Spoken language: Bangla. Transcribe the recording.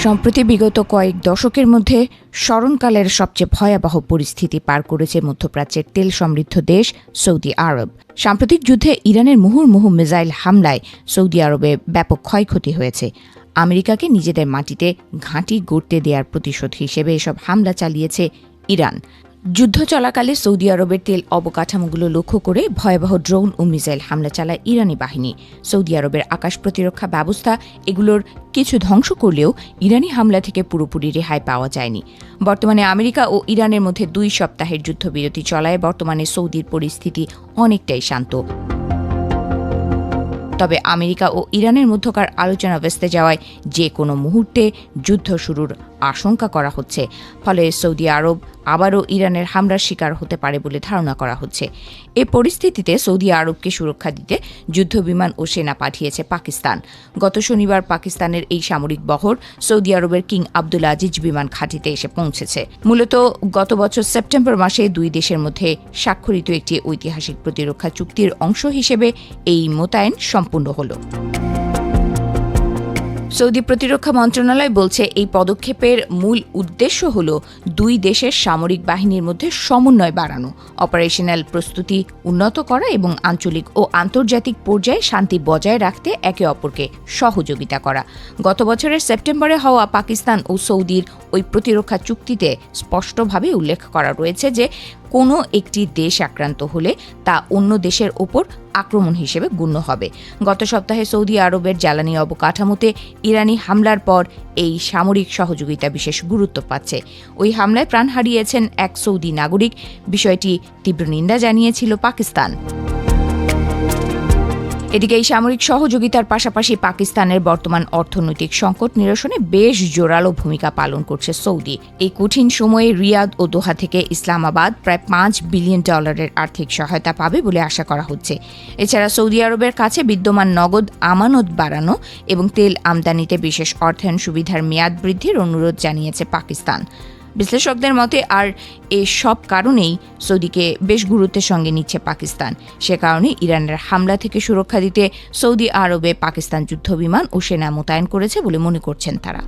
সম্প্রতি বিগত কয়েক দশকের মধ্যে স্মরণকালের সবচেয়ে ভয়াবহ পরিস্থিতি পার করেছে মধ্যপ্রাচ্যের তেল সমৃদ্ধ দেশ সৌদি আরব। সাম্প্রতিক যুদ্ধে ইরানের মুহুর্মুহু মিসাইল হামলায় সৌদি আরবে ব্যাপক ক্ষয়ক্ষতি হয়েছে। আমেরিকাকে নিজেদের মাটিতে ঘাঁটি গড়তে দেওয়ার প্রতিশোধ হিসেবে এসব হামলা চালিয়েছে ইরান। যুদ্ধ চলাকালে সৌদি আরবের তেল অবকাঠামোগুলো লক্ষ্য করে ভয়াবহ ড্রোন ও মিসাইল হামলা চালায় ইরানি বাহিনী। সৌদি আরবের আকাশ প্রতিরক্ষা ব্যবস্থা এগুলোর কিছু ধ্বংস করলেও ইরানি হামলা থেকে পুরোপুরি রেহাই পাওয়া যায়নি। বর্তমানে আমেরিকা ও ইরানের মধ্যে 2 সপ্তাহের যুদ্ধবিরতি চলায় বর্তমানে সৌদির পরিস্থিতি অনেকটাই শান্ত। তবে আমেরিকা ও ইরানের মধ্যকার আলোচনা ভেস্তে যাওয়ায় যে কোনো মুহূর্তে যুদ্ধ শুরুর আশঙ্কা করা হচ্ছে। ফলে সৌদি আরব আবারও ইরানের হামলার শিকার হতে পারে বলে ধারণা করা হচ্ছে। এ পরিস্থিতিতে সৌদি আরবকে সুরক্ষা দিতে যুদ্ধবিমান ও সেনা পাঠিয়েছে পাকিস্তান। গত শনিবার পাকিস্তানের এই সামরিক বহর সৌদি আরবের কিং আব্দুল আজিজ বিমান ঘাঁটিতে এসে পৌঁছেছে। মূলত গত বছর সেপ্টেম্বর মাসে 2 দেশের মধ্যে স্বাক্ষরিত একটি ঐতিহাসিক প্রতিরক্ষা চুক্তির অংশ হিসেবে এই মোতায়েন সম্পূর্ণ হল। সৌদি প্রতিরক্ষা মন্ত্রণালয় বলছে এই পদক্ষেপের মূল উদ্দেশ্য হল 2 দেশের সামরিক বাহিনীর মধ্যে সমন্বয় বাড়ানো, অপারেশনাল প্রস্তুতি উন্নত করা এবং আঞ্চলিক ও আন্তর্জাতিক পর্যায়ে শান্তি বজায় রাখতে একে অপরকে সহযোগিতা করা। গত বছরের সেপ্টেম্বরে হওয়া পাকিস্তান ও সৌদির ওই প্রতিরক্ষা চুক্তিতে স্পষ্টভাবে উল্লেখ করা রয়েছে যে কোনো একটি দেশ আক্রান্ত হলে তা অন্য দেশের ওপর আক্রমণ হিসেবে গণ্য হবে। গত সপ্তাহে সৌদি আরবের জ্বালানি অবকাঠামোতে ইরানি হামলার পর এই সামরিক সহযোগিতা বিশেষ গুরুত্ব পাচ্ছে। ওই হামলায় প্রাণ হারিয়েছেন এক সৌদি নাগরিক। বিষয়টি তীব্র নিন্দা জানিয়েছিল পাকিস্তান। এদিকে এই সামরিক সহযোগিতার পাশাপাশি পাকিস্তানের বর্তমান অর্থনৈতিক সংকট নিরসনে বেশ জোরালো ভূমিকা পালন করছে সৌদি। এই কঠিন সময়ে রিয়াদ ও দোহা থেকে ইসলামাবাদ প্রায় $5 বিলিয়ন আর্থিক সহায়তা পাবে বলে আশা করা হচ্ছে। এছাড়া সৌদি আরবের কাছে বিদ্যমান নগদ আমানত বাড়ানো এবং তেল আমদানিতে বিশেষ অর্থায়ন সুবিধার মেয়াদ বৃদ্ধির অনুরোধ জানিয়েছে পাকিস্তান। বিশ্লেষকদের মতে আর এই সব কারণেই সৌদিকে বেশ গুরুত্বের সঙ্গে নিচ্ছে পাকিস্তান। সে কারণে ইরানের হামলা থেকে সুরক্ষা দিতে সৌদি আরবে পাকিস্তান যুদ্ধবিমান ও সেনা মোতায়েন করেছে বলে মনে করছেন তারা।